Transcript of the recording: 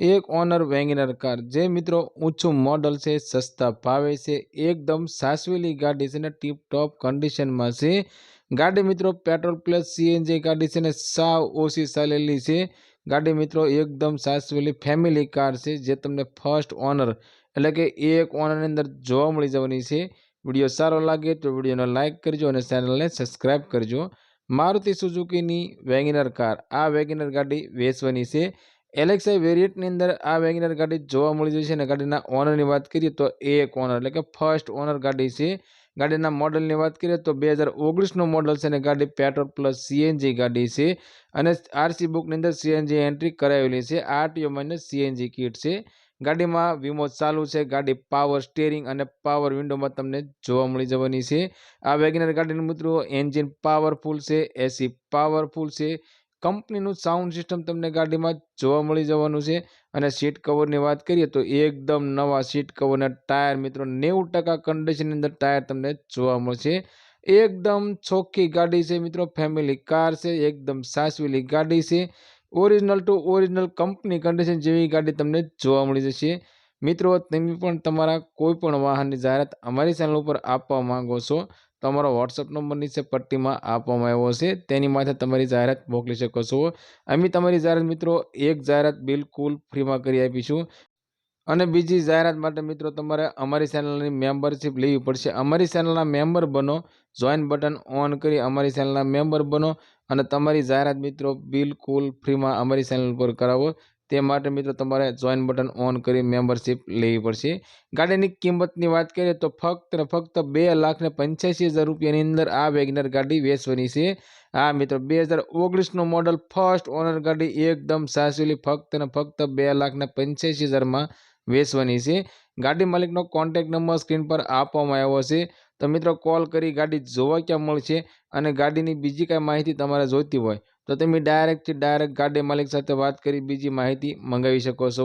एक owner Wegener car जे मित्रों ऊंचू model से सस्ता भावे से एकदम सासवेली गाड़ी से ने टीप टॉप कंडीशन में से गाड़ी मित्रों पेट्रोल प्लस सीएनजी गाड़ी से ने साव ओसी चालेली से गाड़ी मित्रों एकदम सासवेली फैमिली कार से जे तमने फर्स्ट ओनर एटले के एक ओनर ની અંદર જોવા મળી જવાની છે। વિડિયો સારો લાગે તો વિડિયોને લાઈક કરજો અને ચેનલને સબસ્ક્રાઇબ કરજો। મારુતિ સુઝુકીની વેગનર કાર આ વેગનર ગાડી વેચવાની છે। એલેક્સાઈ વેરિયન્ટની અંદર આ વેગનર ગાડી જોવા મળી જશે અને ગાડીના ઓનરની વાત કરીએ તો એક ઓનર એટલે કે ફર્સ્ટ ઓનર ગાડી છે। ગાડીના મોડલની વાત કરીએ તો 2019નું મોડલ છે અને ગાડી પેટ્રોલ પ્લસ સીએનજી ગાડી છે અને આરસી બુકની અંદર સીએનજી એન્ટ્રી કરાવેલી છે। આરટીઓ માઇનસ સીએનજી કિટ છે। ગાડીમાં વીમો ચાલુ છે। ગાડી પાવર સ્ટીરિંગ અને પાવર વિન્ડોમાં તમને જોવા મળી જવાની છે। આ વેગનર ગાડીનું મિત્રો એન્જિન પાવરફુલ છે, એસી પાવરફુલ છે, કંપનીનું સાઉન્ડ સિસ્ટમ તમને ગાડીમાં જોવા મળી જવાનું છે। અને સીટ કવરની વાત કરીએ તો એકદમ નવા સીટ કવરના ટાયર મિત્રો 90% કન્ડિશનની અંદર ટાયર તમને જોવા મળશે। એકદમ ચોખ્ખી ગાડી છે મિત્રો, ફેમિલી કાર છે, એકદમ સાસવેલી ગાડી છે। Original two original company condition જેવી ગાડી તમને જોવા મળી જશે। મિત્રો તમે પણ તમારા કોઈ પણ વાહનની જાહેરાત અમારી ચેનલ ઉપર આપવા માંગો છો તો અમારો વોટ્સઅપ નંબર નીચે પટ્ટીમાં આપવામાં આવ્યો છે, તેની માથે તમારી જાહેરાત મોકલી શકો છો। અમે તમારી જાહેરાત મિત્રો એક જાહેરાત બિલકુલ ફ્રીમાં કરી આપીશું અને બીજી જાહેરાત માટે મિત્રો તમારે અમારી ચેનલની મેમ્બરશિપ લેવી પડશે। અમારી ચેનલના મેમ્બર બનો, જોઈન બટન ઓન કરી અમારી ચેનલના મેમ્બર બનો અને તમારી જાહેરાત મિત્રો બિલકુલ ફ્રીમાં અમારી ચેનલ પર કરાવો। તે માટે મિત્રો તમારે જોઈન બટન ઓન કરી મેમ્બરશિપ લેવી પડશે। ગાડીની કિંમતની વાત કરીએ તો ફક્ત ને ફક્ત 2,85,000 રૂપિયાની અંદર આ વેગનર ગાડી વેચવાની છે। હા મિત્રો 2019નું મોડલ ફર્સ્ટ ઓનર ગાડી એકદમ સાસવેલી ફક્ત ને ફક્ત 2,85,000માં વેચવાની છે। ગાડી માલિકનો કોન્ટેક્ટ નંબર સ્ક્રીન પર આપવામાં આવ્યો છે, તો મિત્રો કોલ કરી ગાડી જોવા ક્યાં મળશે અને ગાડીની બીજી કાંઈ માહિતી તમારે જોઈતી હોય તો તમે ડાયરેક્ટ ગાડી માલિક સાથે વાત કરી બીજી માહિતી મંગાવી શકો છો।